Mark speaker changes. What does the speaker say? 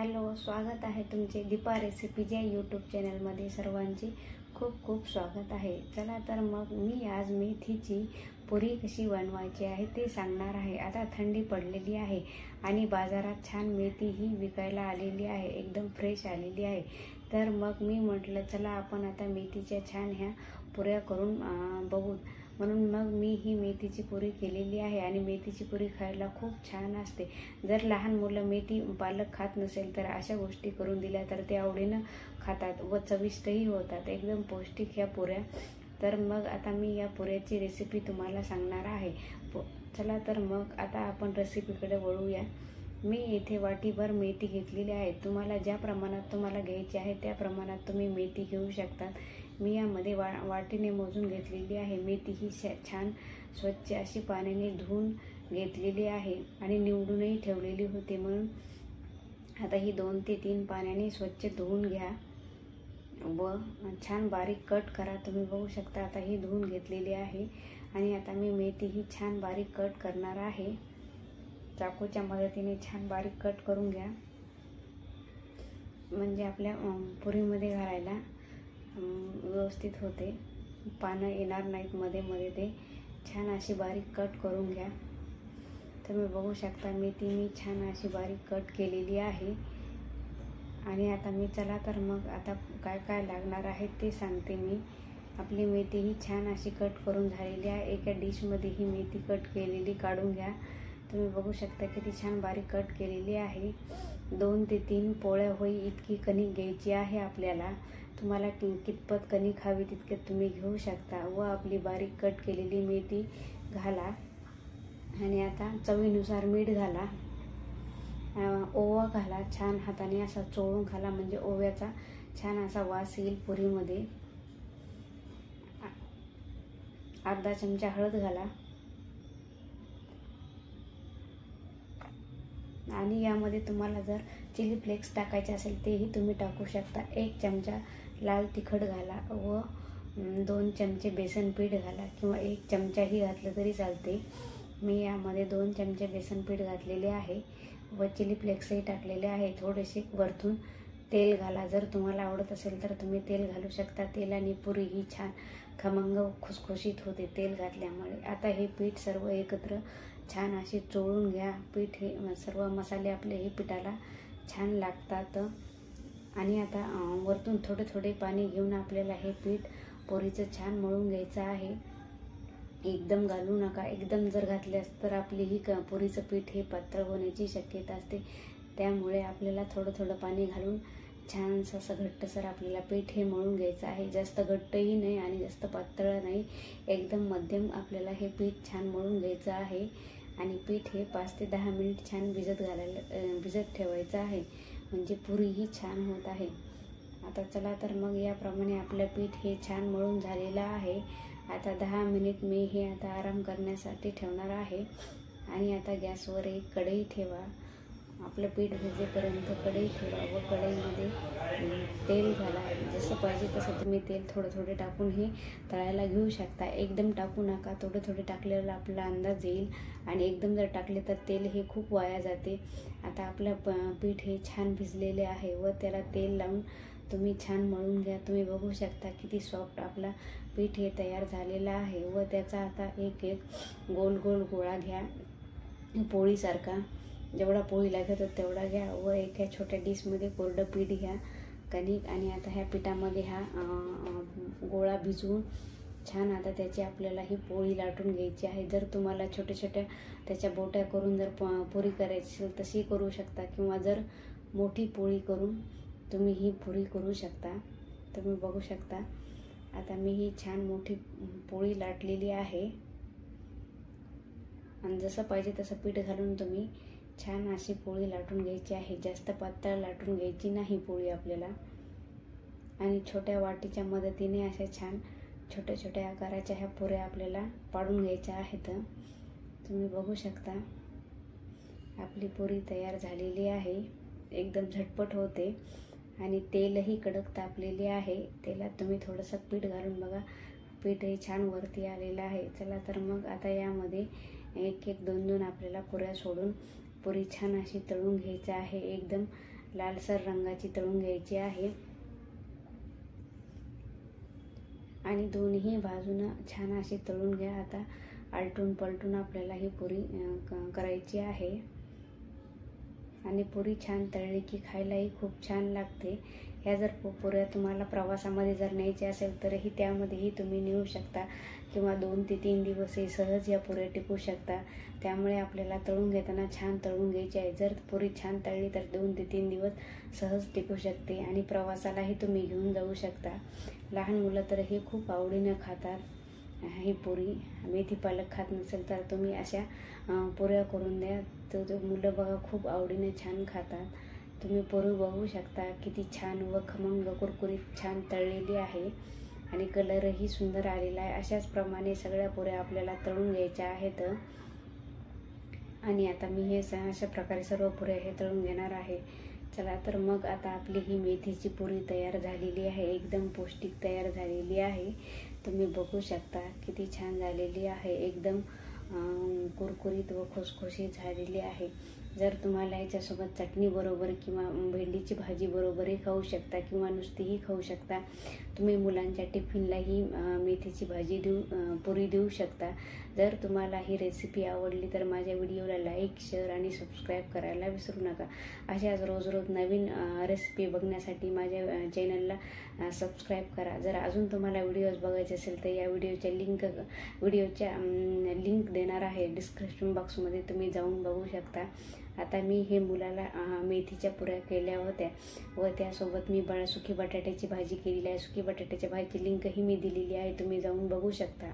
Speaker 1: Hello, स्वागत आहे तुमचे दीपा रेसिपीज या यूट्यूब चॅनलमध्ये सर्वांचे खूप खूप स्वागत आहे। चला तर मग मी आज मेथीची पुरी कशी बनवायची आहे ते सांगणार आहे। आता थंडी पडलेली आहे आणि बाजारात छान मेथी ही विकायला आलेली आहे, एकदम फ्रेश आलेली आहे। तर मग मी म्हटलं चला आपण आता मेथीच्या छान ह्या पुऱ्या करून बघू, म्हणून मग मी ही मेथीची पुरी केलेली आहे। आणि मेथीची पुरी खायला खूप छान असते। जर लहान मुलं मेथी पालक खात नसेल तर अशा गोष्टी करून दिल्या तर ते आवडीनं खातात व चविष्टही होतात, एकदम पौष्टिक ह्या पुऱ्या। तर मग आता मी या पुऱ्याची रेसिपी तुम्हाला सांगणार आहे। चला तर मग आता आपण रेसिपीकडे वळूया। मी येथे वाटीभर मेथी घेतलेली आहे। तुम्हाला ज्या प्रमाणात तुम्हाला घ्यायची आहे त्या प्रमाणात तुम्ही मेथी घेऊ शकता। मी यामध्ये वाटीने मोजून घेतलेली आहे। मेथी ही छान स्वच्छ अशी पाण्याने धुवून घेतलेली आहे आणि निवडूनही ठेवलेली होती, म्हणून आता ही 2 ते 3 पाण्याने स्वच्छ धुवून घ्या व छान बारीक कट करा। तुम्ही बघू शकता आता ही धुवून घेतलेली आहे आणि आता मी मेथी ही छान बारीक कट करणार आहे। चाकूच्या मदतीने छान बारीक कट करून घ्या, म्हणजे आपल्या पुरीमध्ये घालायला व्यवस्थित होते, पानं येणार नाहीत मध्ये मध्ये। ते छान अशी बारीक कट करून घ्या। तुम्ही बघू शकता मेथी मी छान अशी बारीक कट केलेली आहे। आणि आता मी चला तर मग आता काय काय लागणार आहे ते सांगते मी। आपली मेथी ही छान अशी कट करून झालेली आहे। एका डिशमध्ये ही मेथी कट केलेली काढून घ्या। तुम्ही बघू शकता किती छान बारीक कट केलेली आहे। 2 ते 3 पोळ्या होई इतकी कणिक घ्यायची आहे आपल्याला। तुम्हाला कितपत कणिक हवी तितके तुम्ही घेऊ शकता व आपली बारीक कट केलेली मेथी घाला आणि आता चवीनुसार मीठ घाला, ओवा घाला, छान हाताने असा चोळून घाला, म्हणजे ओव्याचा छान असा वास येईल पुरीमध्ये। अर्धा चमचा हळद घाला आणि यामध्ये तुम्हाला जर चिली फ्लेक्स टाकायचे असेल तेही तुम्ही टाकू शकता। 1 चमचा लाल तिखट घाला व 2 चमचे बेसन पीठ घाला, किंवा 1 चमचाही घातलं तरी चालते। मी यामध्ये 2 चमचे बेसन पीठ घातलेले आहे व चिली फ्लेक्सही टाकलेले आहे। थोडेसे वरतून तेल घाला, जर तुम्हाला आवडत असेल तर तुम्ही तेल घालू शकता। तेलाने पुरी ही छान खमंग खुसखुशीत होते तेल घातल्यामुळे। आता हे पीठ सर्व एकत्र छान अशी चोळून घ्या। पीठ हे सर्व मसाले आपले हे पिठाला छान लागतात। आणि आता वरतून थोडे थोडे पाणी घेऊन आपल्याला हे पीठ पुरीचं छान मळून घ्यायचं आहे। एकदम घालू नका, एकदम जर घातल्यास तर आपली ही पुरीचं पीठ हे पातळ होण्याची शक्यता असते। त्यामुळे आपल्याला थोडं थोडं पाणी घालून छान असं घट्टसर आपल्याला पीठ हे मळून घ्यायचं आहे। जास्त घट्टही नाही आणि जास्त पातळ नाही, एकदम मध्यम आपल्याला हे पीठ छान मळून घ्यायचं आहे। आणि पीठ हे 5 ते 10 मिनिट छान भिजत ठेवायचं आहे, म्हणजे पुरी ही छान होत आहे। आता चला तर मग याप्रमाणे आपलं पीठ हे छान मळून झालेलं आहे। आता 10 मिनिट मी हे आता आराम करण्यासाठी ठेवणार आहे। आणि आता गॅसवर एक कढई ठेवा, आपलं पीठ भिजेपर्यंत कढई ठेवा व कढईमध्ये तेल घाला। जसं पाहिजे तसं तुम्ही तेल थोडं थोडे टाकून हे तळायला घेऊ शकता। एकदम टाकू नका, थोडे थोडे टाकलेला आपला अंदाज येईल आणि एकदम जर टाकले तर तेल हे खूप वाया जाते। आता आपलं पीठ हे छान भिजलेले आहे व त्याला तेल लावून तुम्ही छान मळून घ्या। तुम्ही बघू शकता किती सॉफ्ट आपला पीठ हे तयार झालेलं आहे व त्याचा आता एक एक गोल गोल गोळा घ्या, पोळीसारखा। जेवढा पोळी लागत तेवढा घ्या व एका छोट्या डिशमध्ये कोरडं पीठ घ्या कणिक। आणि आता ह्या पिठामध्ये हा गोळा भिजवून छान आता त्याची आपल्याला ही पोळी लाटून घ्यायची आहे। जर तुम्हाला छोट्या छोट्या त्याच्या बोट्या करून जर पुरी करायची असेल तशी करू शकता, किंवा जर मोठी पोळी करून तुम्ही ही पुरी करू शकता। तुम्ही बघू शकता आता मी ही छान मोठी पोळी लाटलेली आहे आणि जसं पाहिजे तसं पीठ घालून तुम्ही छान अशी पोळी लाटून घ्यायची आहे। जास्त पातळ लाटून घ्यायची नाही पोळी आपल्याला। आणि छोट्या वाटीच्या मदतीने अशा छान छोट्या छोट्या आकाराच्या ह्या पुऱ्या आपल्याला पाडून घ्यायच्या आहेत। तुम्ही बघू शकता आपली पुरी तयार झालेली आहे, एकदम झटपट होते आणि तेलही कडक तापलेले आहे। तेलात तुम्ही थोडंसं पीठ घालून बघा, पीठही छान वरती आलेलं आहे। चला तर मग आता यामध्ये 1-1, 2-2 आपल्याला पुऱ्या सोडून पुरी छान अशी तळून घ्यायची आहे। एकदम लालसर रंगाची तळून घ्यायची आहे आणि दोन्ही बाजूनं छान अशी तळून घ्या। आता आलटून पलटून आपल्याला ही पुरी करायची आहे आणि पुरी छान तळली की खायलाही खूप छान लागते। ह्या जर पुऱ्या तुम्हाला प्रवासामध्ये जर न्यायच्या असेल तरीही त्यामध्येही तुम्ही नेऊ शकता किंवा 2 ते 3 दिवसही सहज या पुऱ्या टिकू शकता। त्यामुळे आपल्याला तळून घेताना छान तळून घ्यायची आहे। जर पुरी छान तळली तर 2 ते 3 दिवस सहज टिकू शकते आणि प्रवासालाही तुम्ही घेऊन जाऊ शकता। लहान मुलं तर हे खूप आवडीनं खातात ही पुरी। मेथी पालक खात नसेल तर तुम्ही अशा पुऱ्या करून द्या, तर मुलं बघा खूप आवडीने छान खातात। तुम्ही पुरी बघू शकता किती छान व खमंग कुरकुरीत छान तळलेली आहे आणि कलरही सुंदर आलेला आहे। अशाच प्रमाणे सगळ्या पुऱ्या आपल्याला तळून घ्यायच्या आहेत आणि आता मी हे अशा प्रकारे सर्व पुऱ्या हे तळून घेणार आहे। चला तर मग आता आपली ही मेथीची पुरी तयार झालेली आहे, एकदम पौष्टिक तयार झालेली आहे। तुम्ही बघू शकता किती छान झालेली आहे, एकदम कुरकुरीत व खुसखुशीत झालेली आहे। जर तुम्हाला याच्यासोबत चटणी बरोबर किंवा भेंडीची भाजी बरोबरही खाऊ शकता किंवा नुसतीही खाऊ शकता। तुम्ही मुलांच्या टिफिनलाही मेथीची भाजी पुरी देऊ शकता। जर तुम्हाला ही रेसिपी आवडली तर माझ्या व्हिडिओला लाईक, शेअर आणि सबस्क्राईब करायला विसरू नका। अशाच रोज रोज नवीन रेसिपी बघण्यासाठी माझ्या चॅनलला सबस्क्राईब करा। जर अजून तुम्हाला व्हिडिओज बघायचे असेल तर या व्हिडिओच्या लिंक देणार आहे डिस्क्रिप्शन बॉक्समध्ये, तुम्ही जाऊन बघू शकता। आता मी हे मुलाला मेथीच्या पुऱ्या केल्या होत्या व त्यासोबत मी सुकी बटाट्याची भाजी केलेली आहे। सुकी बटाट्याच्या भाजीची लिंकही मी दिलेली आहे, तुम्ही जाऊन बघू शकता।